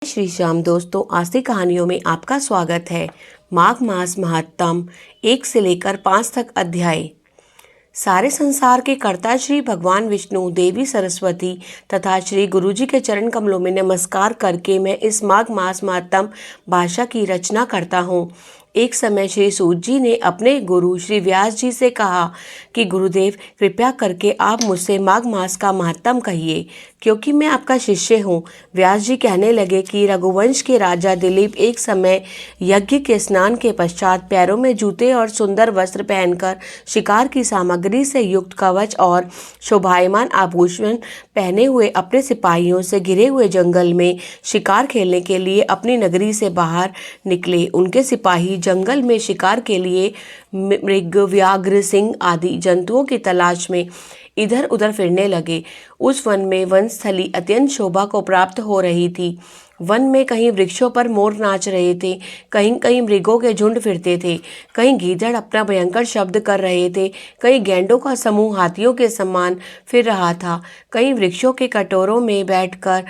श्री श्याम दोस्तों, आस्ती कहानियों में आपका स्वागत है। माघ मास महात्म 1 से लेकर 5 तक अध्याय। सारे संसार के कर्ता श्री भगवान विष्णु, देवी सरस्वती तथा श्री गुरुजी के चरण कमलों में नमस्कार करके मैं इस माघ मास महात्म भाषा की रचना करता हूँ। एक समय श्री सूत जी ने अपने गुरु श्री व्यास जी से कहा कि गुरुदेव, कृपया करके आप मुझसे माघ मास का महात्म कहिए, क्योंकि मैं आपका शिष्य हूँ। व्यास जी कहने लगे कि रघुवंश के राजा दिलीप एक समय यज्ञ के स्नान के पश्चात पैरों में जूते और सुंदर वस्त्र पहनकर शिकार की सामग्री से युक्त कवच और शोभायमान आभूषण पहने हुए अपने सिपाहियों से घिरे हुए जंगल में शिकार खेलने के लिए अपनी नगरी से बाहर निकले। उनके सिपाही जंगल में शिकार के लिए मृग, व्याघ्र, सिंह आदि जंतुओं की तलाश में इधर उधर फिरने लगे। उस वन में वनस्थली अत्यंत शोभा को प्राप्त हो रही थी। वन में कहीं वृक्षों पर मोर नाच रहे थे, कहीं कहीं मृगों के झुंड फिरते थे, कहीं गीदड़ अपना भयंकर शब्द कर रहे थे, कहीं गैंडों का समूह हाथियों के समान फिर रहा था, कहीं वृक्षों के कटोरों में बैठकर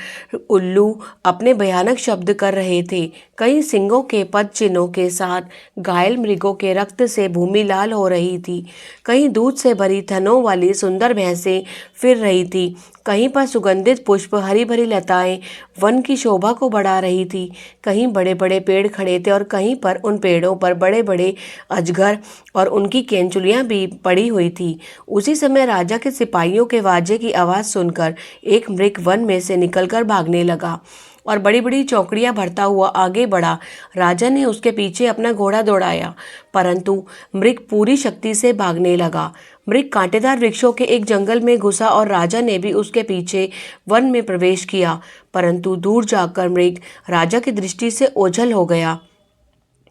उल्लू अपने भयानक शब्द कर रहे थे, कहीं सिंगों के पद चिन्हों के साथ घायल मृगों के रक्त से भूमि लाल हो रही थी, कहीं दूध से भरी थनों वाली सुंदर भैंसें फिर रही थी, कहीं पर सुगंधित पुष्प, हरी भरी लताएं वन की शोभा को बढ़ा रही थी, कहीं बड़े बड़े पेड़ खड़े थे और कहीं पर उन पेड़ों पर बड़े बड़े अजगर और उनकी केंचुलियां भी पड़ी हुई थी। उसी समय राजा के सिपाहियों के वाजे की आवाज़ सुनकर एक मृग वन में से निकलकर भागने लगा और बड़ी बड़ी चौकड़ियां भरता हुआ आगे बढ़ा। राजा ने उसके पीछे अपना घोड़ा दौड़ाया, परंतु मृग पूरी शक्ति से भागने लगा। मृग कांटेदार वृक्षों के एक जंगल में घुसा और राजा ने भी उसके पीछे वन में प्रवेश किया, परंतु दूर जाकर मृग राजा की दृष्टि से ओझल हो गया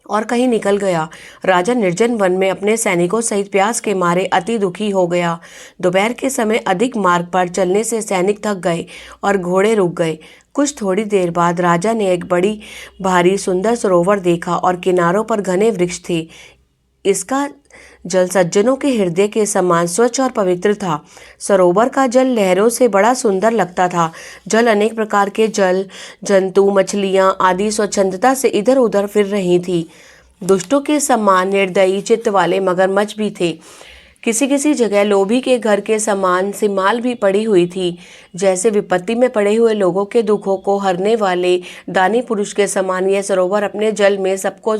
और कहीं निकल गया। राजा निर्जन वन में अपने सैनिकों सहित प्यास के मारे अति दुखी हो गया। दोपहर के समय अधिक मार्ग पर चलने से सैनिक थक गए और घोड़े रुक गए। कुछ थोड़ी देर बाद राजा ने एक बड़ी भारी सुंदर सरोवर देखा और किनारों पर घने वृक्ष थे। इसका जल सज्जनों के हृदय के समान स्वच्छ और पवित्र था। सरोवर का जल लहरों से बड़ा सुंदर लगता था। जल अनेक प्रकार के जल जंतु, मछलियां आदि स्वच्छंदता से इधर उधर फिर रही थी। दुष्टों के समान निर्दयी चित्त वाले मगरमच्छ भी थे। किसी किसी जगह लोभी के घर के समान सिमाल भी पड़ी हुई थी। जैसे विपत्ति में पड़े हुए लोगों के दुखों को हरने वाले दानी पुरुष के समान यह सरोवर अपने जल में सबको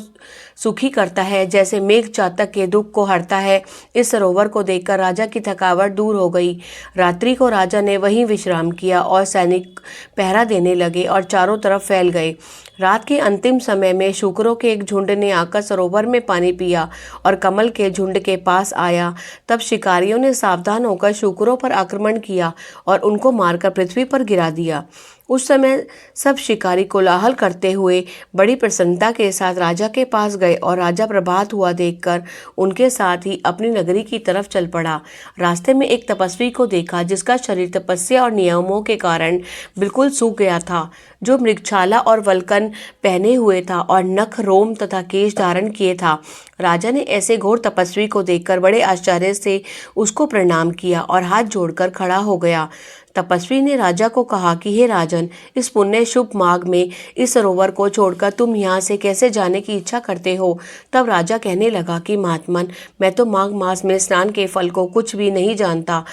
सुखी करता है, जैसे मेघ चातक के दुख को हरता है। इस सरोवर को देखकर राजा की थकावट दूर हो गई। रात्रि को राजा ने वहीं विश्राम किया और सैनिक पहरा देने लगे और चारों तरफ फैल गए। रात के अंतिम समय में शूकरों के एक झुंड ने आकर सरोवर में पानी पिया और कमल के झुंड के पास आया। तब शिकारियों ने सावधान होकर शूकरों पर आक्रमण किया और उनको मारकर पृथ्वी पर गिरा दिया। उस समय सब शिकारी कोलाहल करते हुए बड़ी प्रसन्नता के साथ राजा के पास गए और राजा प्रभात हुआ देखकर उनके साथ ही अपनी नगरी की तरफ चल पड़ा। रास्ते में एक तपस्वी को देखा जिसका शरीर तपस्या और नियमों के कारण बिल्कुल सूख गया था, जो मृगछाला और वल्कन पहने हुए था और नख, रोम तथा केश धारण किए था। राजा ने ऐसे घोर तपस्वी को देखकर बड़े आश्चर्य से उसको प्रणाम किया और हाथ जोड़कर खड़ा हो गया। तपस्वी ने राजा को कहा कि हे राजन, इस पुण्य शुभ माघ में इस सरोवर को छोड़कर तुम यहाँ से कैसे जाने की इच्छा करते हो? तब राजा कहने लगा कि महात्मन, मैं तो माघ मास में स्नान के फल को कुछ भी नहीं जानता।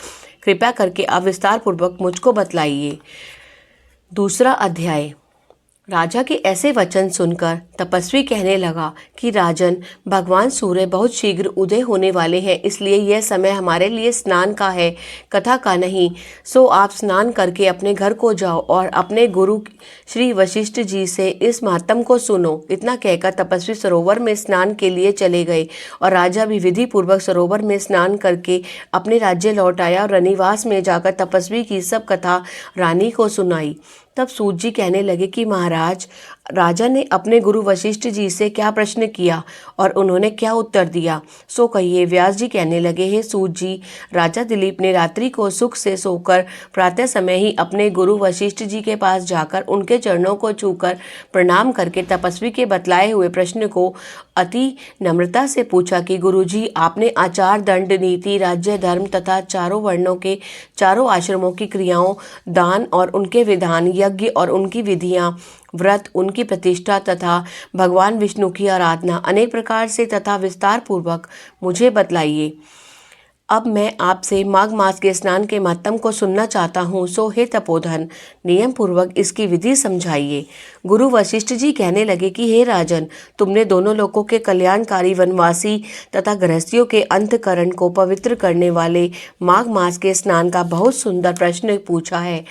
कृपया करके आप विस्तार पूर्वक मुझको बतलाइए। दूसरा अध्याय। राजा के ऐसे वचन सुनकर तपस्वी कहने लगा कि राजन, भगवान सूर्य बहुत शीघ्र उदय होने वाले हैं, इसलिए यह समय हमारे लिए स्नान का है, कथा का नहीं। सो आप स्नान करके अपने घर को जाओ और अपने गुरु श्री वशिष्ठ जी से इस महात्म को सुनो। इतना कहकर तपस्वी सरोवर में स्नान के लिए चले गए और राजा भी विधि पूर्वक सरोवर में स्नान करके अपने राज्य लौट आया और रनिवास में जाकर तपस्वी की सब कथा रानी को सुनाई। तब सूत जी कहने लगे कि महाराज, राजा ने अपने गुरु वशिष्ठ जी से क्या प्रश्न किया और उन्होंने क्या उत्तर दिया, सो कहिए। व्यास जी कहने लगे, हे सूत जी, राजा दिलीप ने रात्रि को सुख से सोकर प्रातः समय ही अपने गुरु वशिष्ठ जी के पास जाकर उनके चरणों को छूकर प्रणाम करके तपस्वी के बतलाए हुए प्रश्न को अति नम्रता से पूछा कि गुरुजी, आपने आचार, दंड, नीति, राज्य, धर्म तथा चारों वर्णों के चारों आश्रमों की क्रियाओं, दान और उनके विधान, यज्ञ और उनकी विधियां, व्रत, उनकी प्रतिष्ठा तथा भगवान विष्णु की आराधना अनेक प्रकार से तथा विस्तार पूर्वक मुझे बतलाइए। अब मैं आपसे माघ मास के स्नान के महत्व को सुनना चाहता हूँ, सो हे तपोधन, नियम पूर्वक इसकी विधि समझाइए। गुरु वशिष्ठ जी कहने लगे कि हे राजन, तुमने दोनों लोकों के कल्याणकारी वनवासी तथा गृहस्थियों के अंतकरण को पवित्र करने वाले माघ मास के स्नान का बहुत सुंदर प्रश्न पूछा है।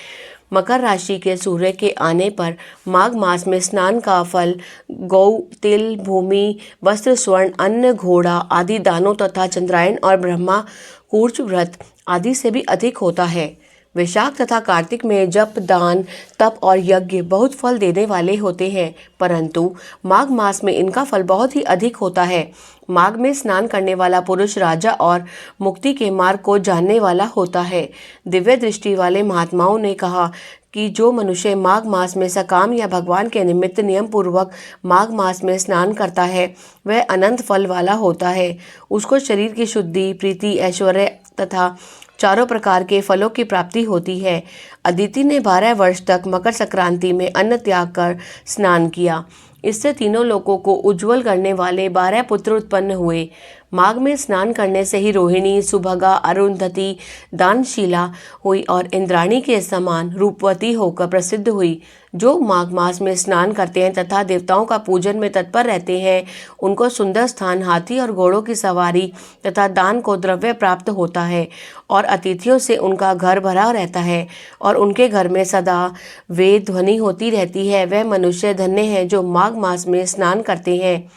मकर राशि के सूर्य के आने पर माघ मास में स्नान का फल गौ, तिल, भूमि, वस्त्र, स्वर्ण, अन्न, घोड़ा आदि दानों तथा चंद्रायन और ब्रह्मा कूर्च व्रत आदि से भी अधिक होता है। वैशाख तथा कार्तिक में जप, दान, तप और यज्ञ बहुत फल देने वाले होते हैं, परंतु माघ मास में इनका फल बहुत ही अधिक होता है। माघ में स्नान करने वाला पुरुष राजा और मुक्ति के मार्ग को जानने वाला होता है। दिव्य दृष्टि वाले महात्माओं ने कहा कि जो मनुष्य माघ मास में सकाम या भगवान के निमित्त नियम पूर्वक माघ मास में स्नान करता है, वह अनंत फल वाला होता है। उसको शरीर की शुद्धि, प्रीति, ऐश्वर्य तथा चारों प्रकार के फलों की प्राप्ति होती है। अदिति ने 12 वर्ष तक मकर संक्रांति में अन्न त्याग कर स्नान किया। इससे तीनों लोकों को उज्जवल करने वाले 12 पुत्र उत्पन्न हुए। माघ में स्नान करने से ही रोहिणी, सुभगा, अरुंधति दानशीला हुई और इंद्राणी के समान रूपवती होकर प्रसिद्ध हुई। जो माघ मास में स्नान करते हैं तथा देवताओं का पूजन में तत्पर रहते हैं, उनको सुंदर स्थान, हाथी और घोड़ों की सवारी तथा दान को द्रव्य प्राप्त होता है और अतिथियों से उनका घर भरा रहता है और उनके घर में सदा वेद ध्वनि होती रहती है। वह मनुष्य धन्य है जो माघ मास में स्नान करते हैं,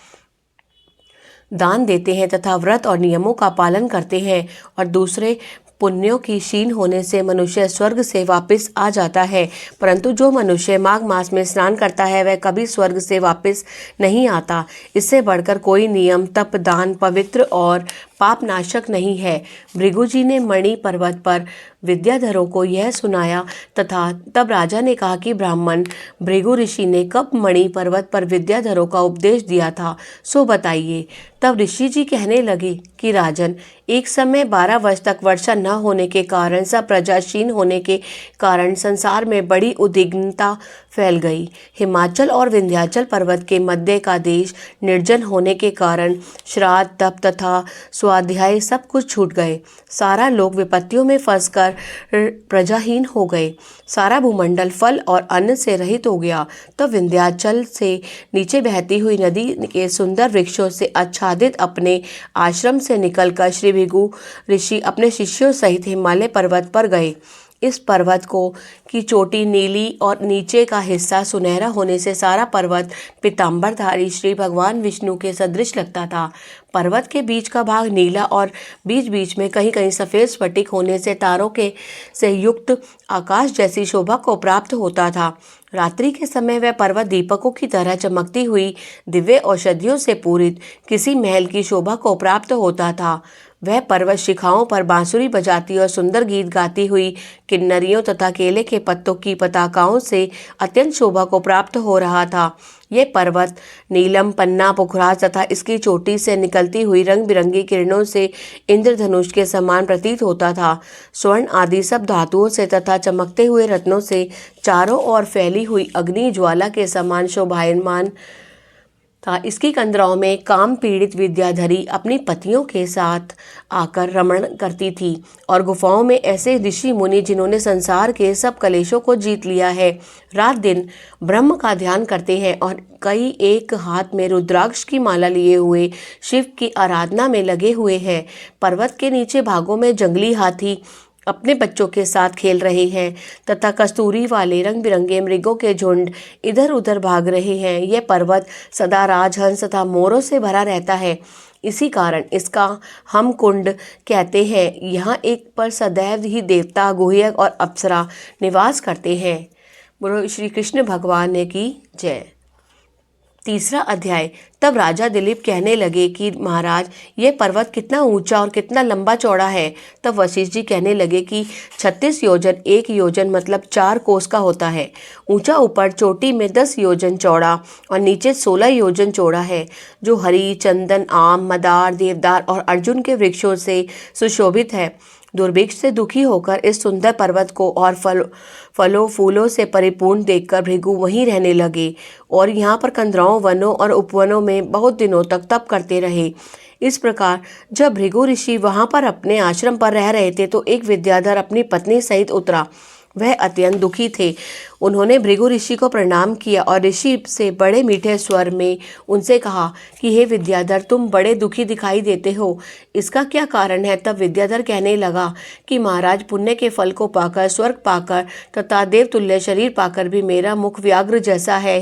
दान देते हैं तथा व्रत और नियमों का पालन करते हैं और दूसरे पुण्यों की क्षीण होने से मनुष्य स्वर्ग से वापस आ जाता है। परंतु जो मनुष्य माघ मास में स्नान करता है, वह कभी स्वर्ग से वापस नहीं आता। इससे बढ़कर कोई नियम, तप, दान पवित्र और पाप नाशक नहीं है। भृगु जी ने मणि पर्वत पर विद्याधरों को यह सुनाया तथा तब राजा ने कहा कि ब्राह्मण भृगु ऋषि ने कब मणि पर्वत पर विद्याधरों का उपदेश दिया था, सो बताइए। तब ऋषि जी कहने लगे कि राजन, एक समय 12 वर्ष तक वर्षा न होने के कारण, सब प्रजाशीन होने के कारण संसार में बड़ी उद्विग्नता फैल गई। हिमाचल और विंध्याचल पर्वत के मध्य का देश निर्जन होने के कारण श्राद्ध, तप तथा स्वाध्याय सब कुछ छूट गए। सारा लोग विपत्तियों में फंसकर प्रजाहीन हो गए। सारा भूमंडल फल और अन्न से रहित हो गया। तो विंध्याचल से नीचे बहती हुई नदी के सुंदर वृक्षों से आच्छादित अपने आश्रम से निकलकर श्री भृगु ऋषि अपने शिष्यों सहित हिमालय पर्वत पर गए। इस पर्वत को की चोटी नीली और नीचे का हिस्सा सुनहरा होने से सारा पर्वत पीताम्बरधारी श्री भगवान विष्णु के सदृश लगता था। पर्वत के बीच का भाग नीला और बीच बीच में कहीं कहीं सफ़ेद स्फटिक होने से तारों के से युक्त आकाश जैसी शोभा को प्राप्त होता था। रात्रि के समय वह पर्वत दीपकों की तरह चमकती हुई दिव्य औषधियों से पूरित किसी महल की शोभा को प्राप्त होता था। वह पर्वत शिखाओं पर बांसुरी बजाती और सुंदर गीत गाती हुई किन्नरियों तथा केले के पत्तों की पताकाओं से अत्यंत शोभा को प्राप्त हो रहा था। ये पर्वत नीलम, पन्ना, पुखराज तथा इसकी चोटी से निकलती हुई रंग बिरंगी किरणों से इंद्रधनुष के समान प्रतीत होता था। स्वर्ण आदि सब धातुओं से तथा चमकते हुए रत्नों से चारों ओर फैली हुई अग्नि ज्वाला के समान शोभायमान था। इसकी कंदराओं में काम पीड़ित विद्याधरी अपनी पतियों के साथ आकर रमण करती थी और गुफाओं में ऐसे ऋषि मुनि जिन्होंने संसार के सब कलेशों को जीत लिया है, रात दिन ब्रह्म का ध्यान करते हैं और कई एक हाथ में रुद्राक्ष की माला लिए हुए शिव की आराधना में लगे हुए हैं। पर्वत के नीचे भागों में जंगली हाथी अपने बच्चों के साथ खेल रहे हैं तथा कस्तूरी वाले रंग बिरंगे मृगों के झुंड इधर उधर भाग रहे हैं। यह पर्वत सदा राजहंस तथा मोरों से भरा रहता है। इसी कारण इसका हम कुंड कहते हैं। यहाँ एक पर सदैव ही देवता, गुह्यक और अप्सरा निवास करते हैं। बोलो श्री कृष्ण भगवान की जय। तीसरा अध्याय। तब राजा दिलीप कहने लगे कि महाराज, यह पर्वत कितना ऊंचा और कितना लंबा चौड़ा है। तब वशिष्ठ जी कहने लगे कि 36 योजन, 1 योजन मतलब 4 कोस का होता है। ऊंचा ऊपर चोटी में 10 योजन चौड़ा और नीचे 16 योजन चौड़ा है, जो हरी, चंदन, आम, मदार, देवदार और अर्जुन के वृक्षों से सुशोभित है। दुर्भिक्ष से दुखी होकर इस सुंदर पर्वत को और फलों फूलों से परिपूर्ण देखकर भृगु वहीं रहने लगे और यहाँ पर कंदराओं वनों और उपवनों में बहुत दिनों तक तप करते रहे। इस प्रकार जब भृगु ऋषि वहां पर अपने आश्रम पर रह रहे थे तो एक विद्याधर अपनी पत्नी सहित उतरा। वह अत्यंत दुखी थे। उन्होंने भृगु ऋषि को प्रणाम किया और ऋषि से बड़े मीठे स्वर में उनसे कहा कि हे विद्याधर, तुम बड़े दुखी दिखाई देते हो, इसका क्या कारण है। तब विद्याधर कहने लगा कि महाराज, पुण्य के फल को पाकर, स्वर्ग पाकर तथा देवतुल्य शरीर पाकर भी मेरा मुख व्याघ्र जैसा है।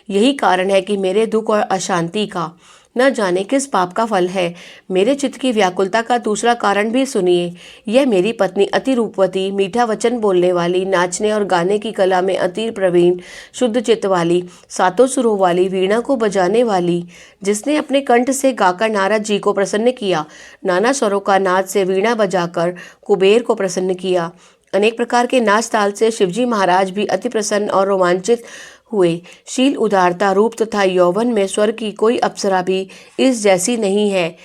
यही कारण है कि मेरे दुख और अशांति का। न जाने किस पाप का फल है। मेरे चित्त की व्याकुलता का दूसरा कारण भी सुनिए। यह मेरी पत्नी अति रूपवती, मीठा वचन बोलने वाली, नाचने और गाने की कला में अति प्रवीण, शुद्ध चित्त वाली, सातों सुरों वाली, वीणा को बजाने वाली, जिसने अपने कंठ से गाकर नारद जी को प्रसन्न किया, नाना स्वरों का नाद से वीणा बजाकर कुबेर को प्रसन्न किया, अनेक प्रकार के नाच ताल से शिवजी महाराज भी अति प्रसन्न और रोमांचित हुए। शील, उदारता, रूप तथा यौवन में स्वर्ग की कोई अप्सरा भी इस जैसी नहीं है।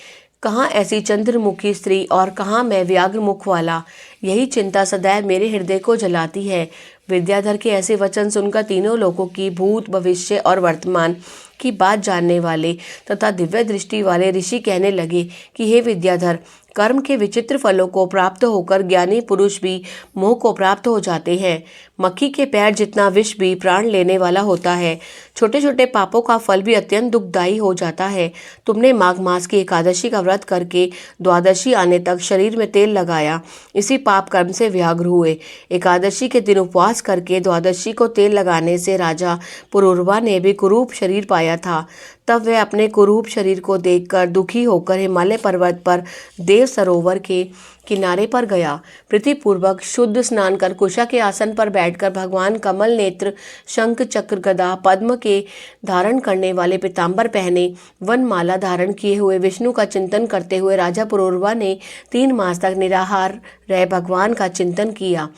कहाँ ऐसी चंद्रमुखी स्त्री और कहाँ मैं व्याघ्र मुख वाला। यही चिंता सदैव मेरे हृदय को जलाती है। विद्याधर के ऐसे वचन सुनकर तीनों लोगों की भूत, भविष्य और वर्तमान की बात जानने वाले तथा दिव्य दृष्टि वाले ऋषि कहने लगे कि हे विद्याधर, कर्म के विचित्र फलों को प्राप्त होकर ज्ञानी पुरुष भी मोह को प्राप्त हो जाते हैं। मक्खी के पैर जितना विष भी प्राण लेने वाला होता है। छोटे छोटे पापों का फल भी अत्यंत दुखदायी हो जाता है। तुमने माघ मास की एकादशी का व्रत करके द्वादशी आने तक शरीर में तेल लगाया, इसी पाप कर्म से व्याघ्र हुए। एकादशी के दिन उपवास करके द्वादशी को तेल लगाने से राजा पुरूरवा ने भी कुरूप शरीर पाया था। तब वह अपने कुरूप शरीर को देखकर दुखी होकर हिमालय पर्वत पर देव सरोवर के किनारे पर गया। प्रीतिपूर्वक शुद्ध स्नान कर कुशा के आसन पर बैठकर भगवान कमल नेत्र, शंख चक्र गदा पद्म के धारण करने वाले पीताम्बर पहने, वनमाला धारण किए हुए विष्णु का चिंतन करते हुए राजा पुरूरवा ने 3 मास तक निराहार रह भगवान का चिंतन किया।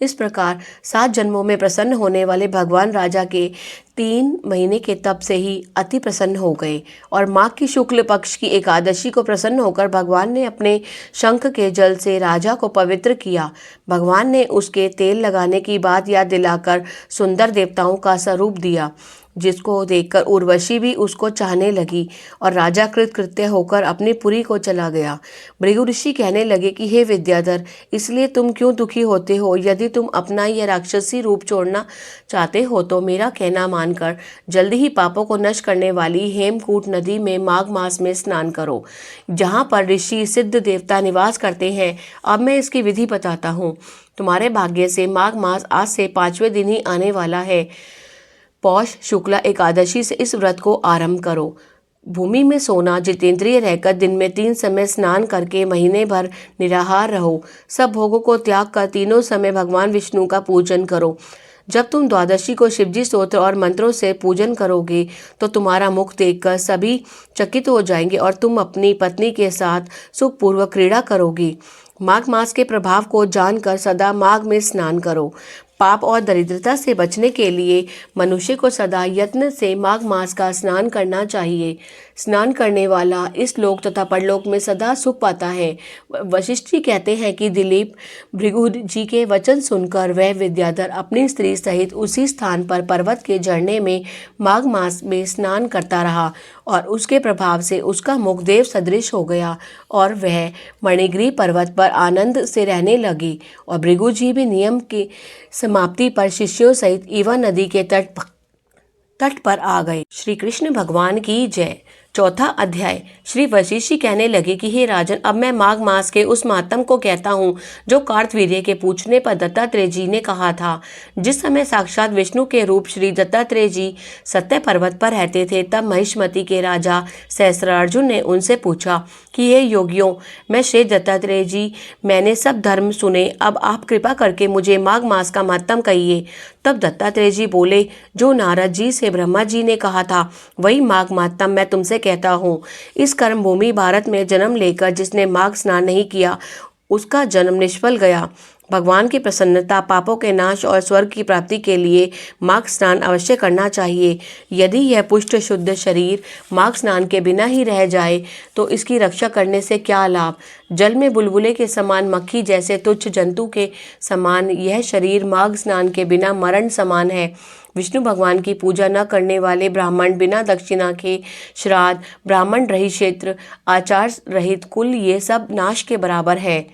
इस प्रकार 7 जन्मों में प्रसन्न होने वाले भगवान राजा के 3 महीने के तप से ही अति प्रसन्न हो गए और माघ की शुक्ल पक्ष की एकादशी को प्रसन्न होकर भगवान ने अपने शंख के जल से राजा को पवित्र किया। भगवान ने उसके तेल लगाने की बात याद दिलाकर सुंदर देवताओं का स्वरूप दिया, जिसको देखकर उर्वशी भी उसको चाहने लगी और राजा कृतकृत्य होकर अपनी पुरी को चला गया। भृगु ऋषि कहने लगे कि हे विद्याधर, इसलिए तुम क्यों दुखी होते हो। यदि तुम अपना यह राक्षसी रूप छोड़ना चाहते हो तो मेरा कहना मानकर जल्दी ही पापों को नष्ट करने वाली हेमकूट नदी में माघ मास में स्नान करो, जहाँ पर ऋषि सिद्ध देवता निवास करते हैं। अब मैं इसकी विधि बताता हूँ। तुम्हारे भाग्य से माघ मास आज से 5वें दिन ही आने वाला है। पौष शुक्ला एकादशी से इस व्रत को आरंभ करो। भूमि में सोना, जितेंद्रिय रहकर दिन में 3 समय स्नान करके महीने भर निराहार रहो। सब भोगों को त्याग कर तीनों समय भगवान विष्णु का पूजन करो। जब तुम द्वादशी को शिवजी स्तोत्र और मंत्रों से पूजन करोगे तो तुम्हारा मुख देखकर सभी चकित हो जाएंगे और तुम अपनी पत्नी के साथ सुखपूर्वक क्रीड़ा करोगी। माघ मास के प्रभाव को जानकर सदा माघ में स्नान करो। पाप और दरिद्रता से बचने के लिए मनुष्य को सदा यत्न से माघ मास का स्नान करना चाहिए। स्नान करने वाला इस लोक तथा परलोक में सदा सुख पाता है। वशिष्ठ जी कहते हैं कि दिलीप भृगु जी के वचन सुनकर वह विद्याधर अपनी स्त्री सहित उसी स्थान पर पर्वत के झरने में माघ मास में स्नान करता रहा और उसके प्रभाव से उसका मुख देव सदृश हो गया और वह मणिगिरी पर्वत पर आनंद से रहने लगी। और भृगु जी भी नियम की समाप्ति पर शिष्यों सहित ईवा नदी के तट पर आ गए। श्री कृष्ण भगवान की जय। चौथा अध्याय। श्री वशिष्ठ कहने लगे कि हे राजन, अब मैं माघ मास के उस महात्म को कहता हूँ जो कार्तवीर्य के पूछने पर दत्तात्रेय जी ने कहा था। जिस समय साक्षात विष्णु के रूप श्री दत्तात्रेय जी सत्य पर्वत पर रहते थे, तब महिष्मति के राजा सहस्रार्जुन ने उनसे पूछा कि हे योगियों, मैं श्री दत्तात्रेय जी, मैंने सब धर्म सुने, अब आप कृपा करके मुझे माघ मास का महात्म कहिए। तब दत्तात्रेय जी बोले, जो नारद जी से ब्रह्मा जी ने कहा था वही माघ महात्म मैं तुमसे कहता हूँ। इस कर्म भूमि भारत में जन्म लेकर जिसने माघ स्नान नहीं किया उसका जन्म निष्फल गया। भगवान की प्रसन्नता, पापों के नाश और स्वर्ग की प्राप्ति के लिए माघ स्नान अवश्य करना चाहिए। यदि यह पुष्ट शुद्ध शरीर माघ स्नान के बिना ही रह जाए तो इसकी रक्षा करने से क्या लाभ। जल में बुलबुले के समान, मक्खी जैसे तुच्छ जंतु के समान यह शरीर माघ स्नान के बिना मरण समान है। विष्णु भगवान की पूजा न करने वाले ब्राह्मण, बिना दक्षिणा के श्राद्ध, ब्राह्मण रहित क्षेत्र, आचार रहित कुल, ये सब नाश के बराबर है।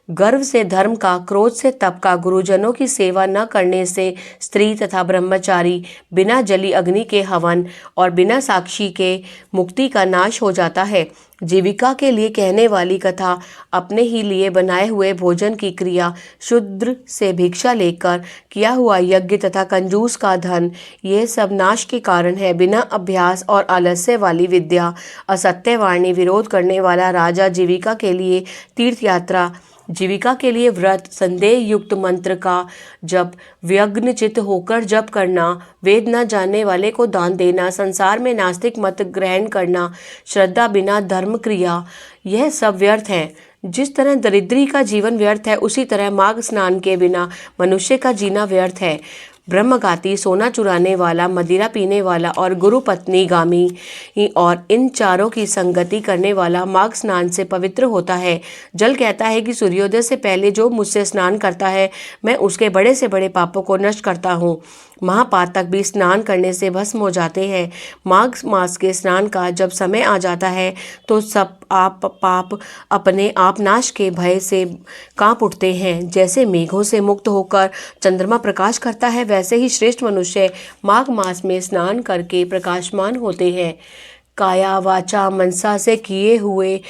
गर्व से धर्म का, क्रोध से तप का, गुरुजनों की सेवा न करने से स्त्री तथा ब्रह्मचारी, बिना जली अग्नि के हवन और बिना साक्षी के मुक्ति का नाश हो जाता है। जीविका के लिए कहने वाली कथा, अपने ही लिए बनाए हुए भोजन की क्रिया, शूद्र से भिक्षा लेकर किया हुआ यज्ञ तथा कंजूस का धन, ये सब नाश के कारण है। बिना अभ्यास और आलस्य वाली विद्या, असत्य वाणी, विरोध करने वाला राजा, जीविका के लिए तीर्थ यात्रा, जीविका के लिए व्रत, संदेह युक्त मंत्र का जप, व्यग्नचित होकर जप करना, वेद न जानने वाले को दान देना, संसार में नास्तिक मत ग्रहण करना, श्रद्धा बिना धर्म क्रिया, यह सब व्यर्थ है। जिस तरह दरिद्री का जीवन व्यर्थ है, उसी तरह माघ स्नान के बिना मनुष्य का जीना व्यर्थ है। ब्रह्मघाती, सोना चुराने वाला, मदिरा पीने वाला और गुरु पत्नी गामी और इन चारों की संगति करने वाला माघ स्नान से पवित्र होता है। जल कहता है कि सूर्योदय से पहले जो मुझसे स्नान करता है, मैं उसके बड़े से बड़े पापों को नष्ट करता हूँ। महापातक भी स्नान करने से भस्म हो जाते हैं। माघ मास के स्नान का जब समय आ जाता है तो सब पाप अपने आप नाश के भय से कांप उठते हैं। जैसे मेघों से मुक्त होकर चंद्रमा प्रकाश करता है, वैसे ही श्रेष्ठ मनुष्य माघ मास में स्नान करके प्रकाशमान होते हैं। काया वाचा मनसा से किए हुए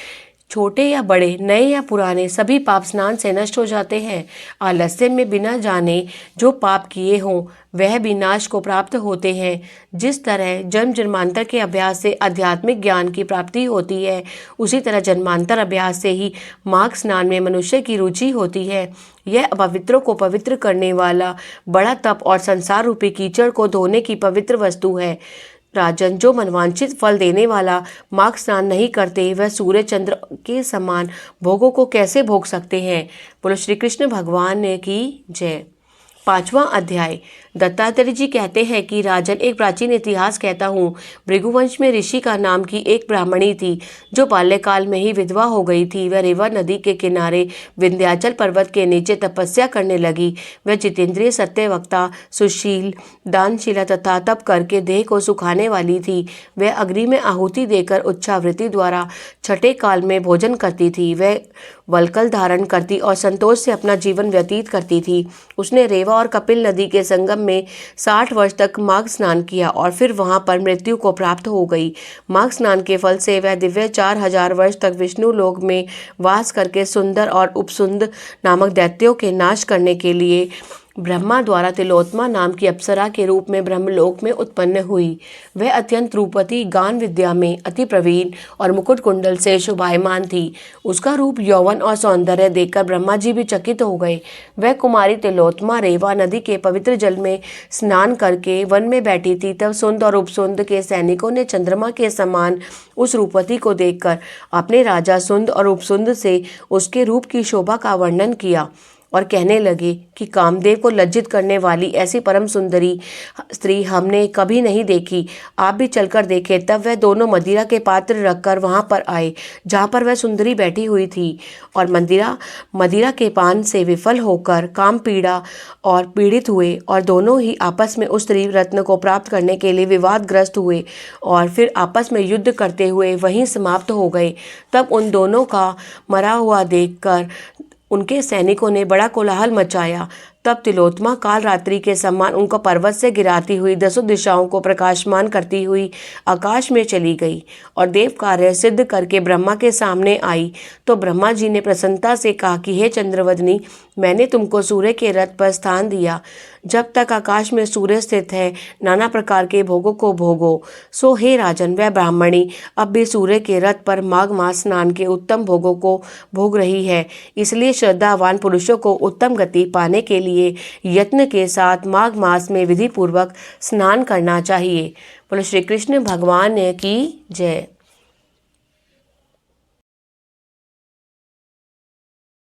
छोटे या बड़े, नए या पुराने, सभी पाप स्नान से नष्ट हो जाते हैं। आलस्य में बिना जाने जो पाप किए हों वह भी नाश को प्राप्त होते हैं। जिस तरह जन्म जन्मांतर के अभ्यास से आध्यात्मिक ज्ञान की प्राप्ति होती है, उसी तरह जन्मांतर अभ्यास से ही माघ स्नान में मनुष्य की रुचि होती है। यह अपवित्रों को पवित्र करने वाला बड़ा तप और संसार रूपी कीचड़ को धोने की पवित्र वस्तु है। राजन, जो मनवांछित फल देने वाला माघ स्नान नहीं करते, वह सूर्य चंद्र के समान भोगों को कैसे भोग सकते हैं। बोलो श्री कृष्ण भगवान की जय। 5वां अध्याय। दत्तात्रेय जी कहते हैं कि राजन, एक प्राचीन इतिहास कहता हूँ। भृगुवंश में ऋषि का नाम की एक ब्राह्मणी थी जो बाल्यकाल में ही विधवा हो गई थी। वह रेवा नदी के किनारे विंध्याचल पर्वत के नीचे तपस्या करने लगी। वह जितेंद्रिय, सत्यवक्ता, सुशील, दानशीला तथा तप करके देह को सुखाने वाली थी। वह अग्नि में आहुति देकर उच्छावृत्ति द्वारा छठे काल में भोजन करती थी। वह वल्कल धारण करती और संतोष से अपना जीवन व्यतीत करती थी। उसने रेवा और कपिल नदी के संगम में 60 वर्ष तक माघ स्नान किया और फिर वहां पर मृत्यु को प्राप्त हो गई। माघ स्नान के फल से वह दिव्य 4000 वर्ष तक विष्णु लोक में वास करके सुंदर और उपसुंद नामक दैत्यों के नाश करने के लिए ब्रह्मा द्वारा तिलोत्तमा नाम की अप्सरा के रूप में ब्रह्मलोक में उत्पन्न हुई। वह अत्यंत रूपवती, गान विद्या में अति प्रवीण और मुकुट कुंडल से शोभायमान थी। उसका रूप, यौवन और सौंदर्य देखकर ब्रह्मा जी भी चकित हो गए। वह कुमारी तिलोत्तमा रेवा नदी के पवित्र जल में स्नान करके वन में बैठी थी। तब सुंद और उपसुंद के सैनिकों ने चंद्रमा के समान उस रूपवती को देखकर अपने राजा सुंद और उपसुंद से उसके रूप की शोभा का वर्णन किया और कहने लगे कि कामदेव को लज्जित करने वाली ऐसी परम सुंदरी स्त्री हमने कभी नहीं देखी। आप भी चलकर देखें। तब वह दोनों मदिरा के पात्र रखकर वहां पर आए जहां पर वह सुंदरी बैठी हुई थी और मदिरा के पान से विफल होकर काम पीड़ा और पीड़ित हुए और दोनों ही आपस में उस स्त्री रत्न को प्राप्त करने के लिए विवादग्रस्त हुए और फिर आपस में युद्ध करते हुए वहीं समाप्त हो गए। तब उन दोनों का मरा हुआ देखकर उनके सैनिकों ने बड़ा कोलाहल मचाया। तब तिलोत्तमा काल रात्रि के समान उनको पर्वत से गिराती हुई 10 दिशाओं को प्रकाशमान करती हुई आकाश में चली गई और देव कार्य सिद्ध करके ब्रह्मा के सामने आई। तो ब्रह्मा जी ने प्रसन्नता से कहा कि हे चंद्रवदनी, मैंने तुमको सूर्य के रथ पर स्थान दिया। जब तक आकाश में सूर्य स्थित है, नाना प्रकार के भोगों को भोगो। सो हे राजन, वह ब्राह्मणी अब भी सूर्य के रथ पर माघ मास स्नान के उत्तम भोगों को भोग रही है। इसलिए श्रद्धावान पुरुषों को उत्तम गति पाने के लिए यत्न के साथ माघ मास में विधि पूर्वक स्नान करना चाहिए। बोलो श्री कृष्ण भगवान की जय।